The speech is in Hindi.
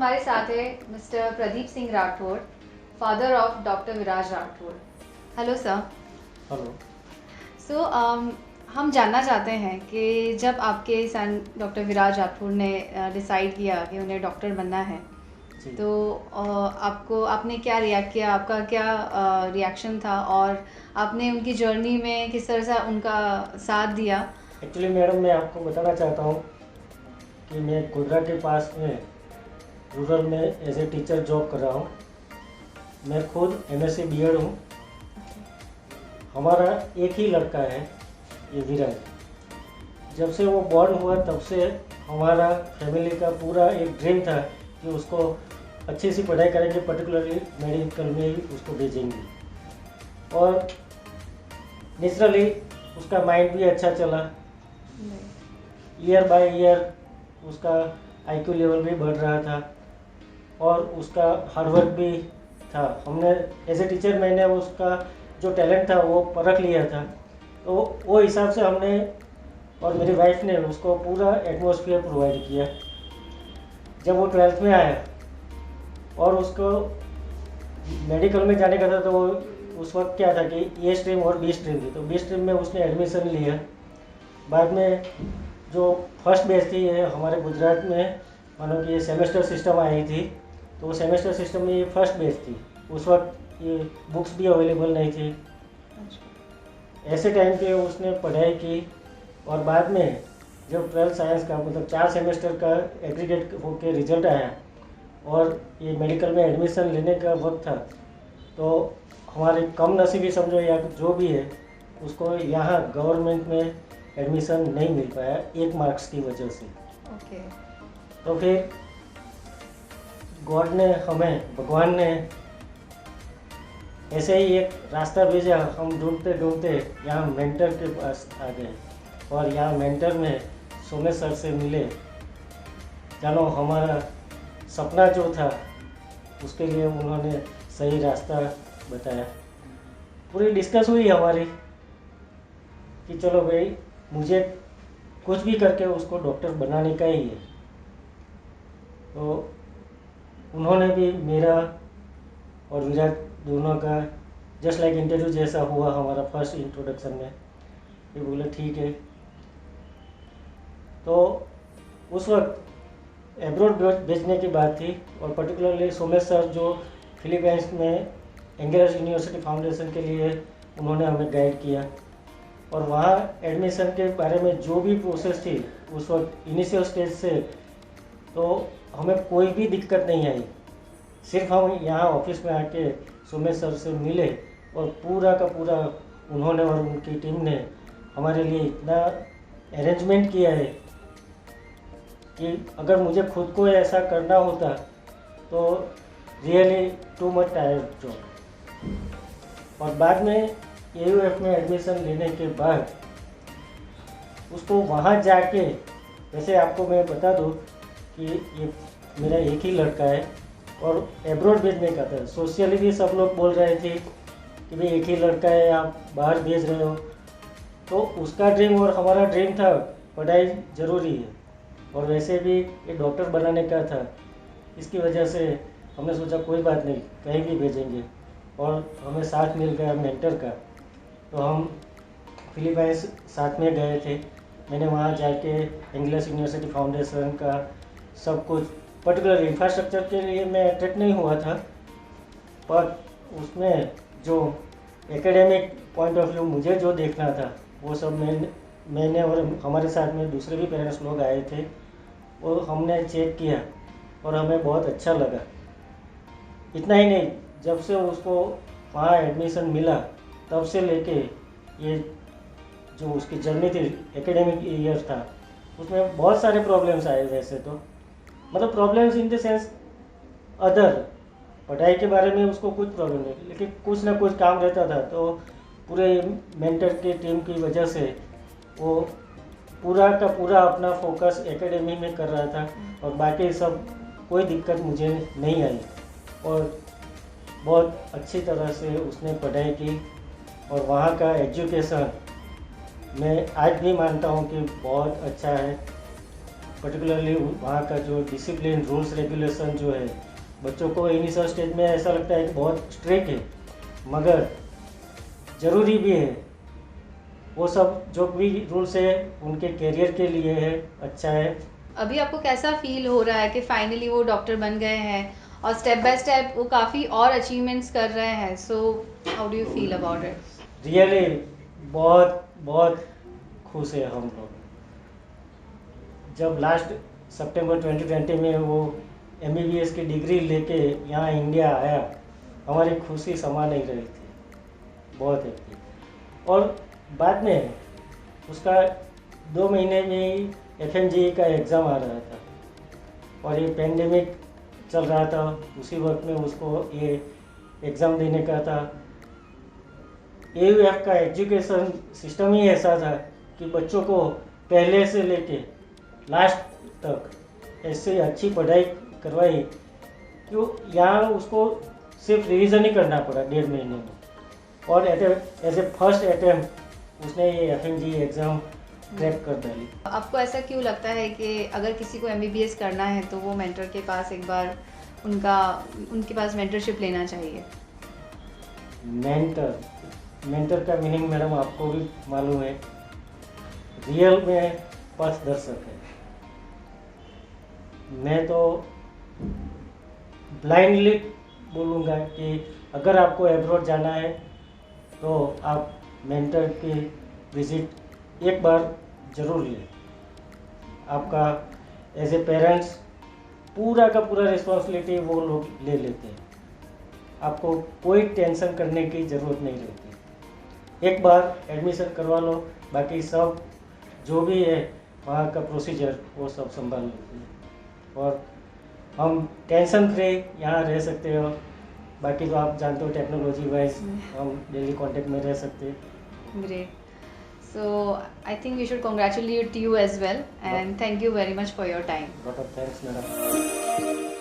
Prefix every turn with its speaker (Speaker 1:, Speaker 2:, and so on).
Speaker 1: हमारे साथ है mister Pradeep Singh Rathore, father of doctor Viraj Rathore. Hello sir.
Speaker 2: Hello.
Speaker 1: So हम जानना चाहते हैं कि जब आपके सन डॉक्टर विराज राठौर ने डिसाइड किया कि उन्हें डॉक्टर बनना है,
Speaker 2: जी।
Speaker 1: तो आपने क्या रिएक्ट किया, आपका क्या रिएक्शन था, और आपने उनकी जर्नी में किस तरह से उनका साथ दिया?
Speaker 2: एक्चुअली मैडम, मैं आपको बताना चाहता हूँ कि मैं गोधरा के पास में रूरल में एज ए टीचर जॉब कर रहा हूँ। मैं खुद एमएससी बीएड हूँ। हमारा एक ही लड़का है, ये विराज। जब से वो बॉर्न हुआ तब से हमारा फैमिली का पूरा एक ड्रीम था कि उसको अच्छी सी पढ़ाई करेंगे, पर्टिकुलरली मेडिकल में ही उसको भेजेंगे। और नेचुरली उसका माइंड भी अच्छा चला। ईयर बाय ईयर उसका आईक्यू लेवल भी बढ़ रहा था और उसका हार्डवर्क भी था। हमने एज ए टीचर मैंने उसका जो टैलेंट था वो परख लिया था, तो वो हिसाब से हमने और मेरी वाइफ ने उसको पूरा एटमॉस्फेयर प्रोवाइड किया। जब वो 12th में आया और उसको मेडिकल में जाने का था, तो वो उस वक्त क्या था कि ए स्ट्रीम और बी स्ट्रीम थी, तो बी स्ट्रीम में उसने एडमिशन लिया। बाद में जो फर्स्ट बैच थी ये हमारे गुजरात में, मानो कि ये सेमेस्टर सिस्टम आई थी, तो वो सेमेस्टर सिस्टम में ये फर्स्ट बैच थी। उस वक्त ये बुक्स भी अवेलेबल नहीं थी। ऐसे टाइम पे उसने पढ़ाई की और बाद में जब 12th साइंस का मतलब 4 सेमेस्टर का एग्रीगेट होकर रिजल्ट आया और ये मेडिकल में एडमिशन लेने का वक्त था, तो हमारे कम नसीबी समझो या जो भी है, उसको यहाँ गवर्नमेंट में एडमिशन नहीं मिल पाया 1 मार्क्स की वजह से।
Speaker 1: ओके।
Speaker 2: तो फिर गॉड ने हमें, भगवान ने ऐसे ही एक रास्ता भेजा। हम ढूंढते ढूंढते यहाँ मेंटर के पास आ गए और यहाँ मेंटर में सोमेश सर से मिले। जानो हमारा सपना जो था उसके लिए उन्होंने सही रास्ता बताया। पूरी डिस्कस हुई हमारी कि चलो भाई, मुझे कुछ भी करके उसको डॉक्टर बनाने का ही है। तो उन्होंने भी मेरा और विराट दोनों का जस्ट लाइक इंटरव्यू जैसा हुआ हमारा फर्स्ट इंट्रोडक्शन में। ये बोले ठीक है। तो उस वक्त एब्रॉड भेजने की बात थी और पर्टिकुलरली सोमेश सर जो फिलीपींस में एंगेलस यूनिवर्सिटी फाउंडेशन के लिए उन्होंने हमें गाइड किया और वहाँ एडमिशन के बारे में जो भी प्रोसेस थी उस वक्त इनिशियल स्टेज से, तो हमें कोई भी दिक्कत नहीं आई। सिर्फ हम यहाँ ऑफिस में आके सोमेश सर से मिले और पूरा का पूरा उन्होंने और उनकी टीम ने हमारे लिए इतना अरेंजमेंट किया है कि अगर मुझे खुद को ऐसा करना होता तो really too much tired job. और बाद में AUF में एडमिशन लेने के बाद उसको वहाँ जाके, वैसे आपको मैं बता दूँ कि ये मेरा एक ही लड़का है और एब्रॉड भेजने का था। सोशली भी सब लोग बोल रहे थे कि भाई एक ही लड़का है, आप बाहर भेज रहे हो। तो उसका ड्रीम और हमारा ड्रीम था, पढ़ाई ज़रूरी है और वैसे भी ये डॉक्टर बनाने का था। इसकी वजह से हमने सोचा कोई बात नहीं, कहीं भी भेजेंगे। और हमें साथ मिल गया मेंटर का, तो हम फिलीपींस साथ में गए थे। मैंने वहाँ जाके एंगेलस यूनिवर्सिटी फाउंडेशन का सब कुछ, पर्टिकुलर इंफ्रास्ट्रक्चर के लिए मैं अट्रैक्ट नहीं हुआ था, पर उसमें जो एकेडमिक पॉइंट ऑफ व्यू मुझे जो देखना था वो सब मैंने और हमारे साथ में दूसरे भी पेरेंट्स लोग आए थे, वो हमने चेक किया और हमें बहुत अच्छा लगा। इतना ही नहीं, जब से उसको वहाँ एडमिशन मिला तब से लेके ये जो उसकी जर्नी थी, एकेडमिक ईयर था, उसमें बहुत सारे प्रॉब्लम्स आए। वैसे तो मतलब problems in the sense other, पढ़ाई के बारे में उसको कुछ प्रॉब्लम नहीं, लेकिन कुछ ना कुछ काम रहता था। तो पूरे मेंटर की टीम की वजह से वो पूरा का पूरा अपना फोकस एकेडमी में कर रहा था और बाकी सब कोई दिक्कत मुझे नहीं आई और बहुत अच्छी तरह से उसने पढ़ाई की। और वहाँ का एजुकेशन मैं आज भी मानता हूँ कि बहुत अच्छा है। पर्टिकुलरली वहाँ का जो डिसिप्लिन रूल्स रेगुलेशन जो है, बच्चों को इनिशियल स्टेज में ऐसा लगता है कि बहुत स्ट्रिक्ट है, मगर ज़रूरी भी है। वो सब जो भी रूल्स है उनके करियर के लिए है, अच्छा है।
Speaker 1: अभी आपको कैसा फील हो रहा है कि फाइनली वो डॉक्टर बन गए हैं और स्टेप बाय स्टेप वो काफ़ी और अचीवमेंट्स कर रहे हैं, so how do you feel about it?
Speaker 2: Really बहुत बहुत खुश है हम लोग। जब लास्ट सितंबर 2020 में वो MBBS की डिग्री लेके यहाँ इंडिया आया, हमारी खुशी समा नहीं रही थी, बहुत है थी। और बाद में उसका 2 महीने में ही FMGE का एग्ज़ाम आ रहा था और ये पेंडेमिक चल रहा था, उसी वक्त में उसको ये एग्ज़ाम देने का था। AUF का एजुकेशन सिस्टम ही ऐसा था कि बच्चों को पहले से लेके लास्ट तक ऐसे अच्छी पढ़ाई करवाई कि यहाँ उसको सिर्फ रिवीजन ही करना पड़ा 1.5 महीने में, और एज ए फर्स्ट अटेम्प्ट उसने ये FMGE एग्ज़ाम क्रैक कर डाली।
Speaker 1: आपको ऐसा क्यों लगता है कि अगर किसी को MBBS करना है तो वो मेंटर के पास एक बार उनके पास मेंटरशिप लेना चाहिए?
Speaker 2: मेंटर का मीनिंग मैडम आपको भी मालूम है, रियल में पथदर्शक है। मैं तो ब्लाइंडली बोलूँगा कि अगर आपको एब्रॉड जाना है तो आप मेंटर की विजिट एक बार ज़रूर लें। आपका एज ए पेरेंट्स पूरा का पूरा रिस्पॉन्सिबिलिटी वो लोग ले लेते हैं, आपको कोई टेंशन करने की ज़रूरत नहीं रहती। एक बार एडमिशन करवा लो, बाकी सब जो भी है वहाँ का प्रोसीजर वो सब संभाल लेते हैं और हम टेंशन फ्री यहाँ रह सकते हो। बाकी तो आप जानते हो टेक्नोलॉजी वाइज हम डेली कांटेक्ट में रह सकते हैं।
Speaker 1: Great. So I think we should congratulate you as well, and thank you very much for your time.
Speaker 2: Lot of thanks, madam.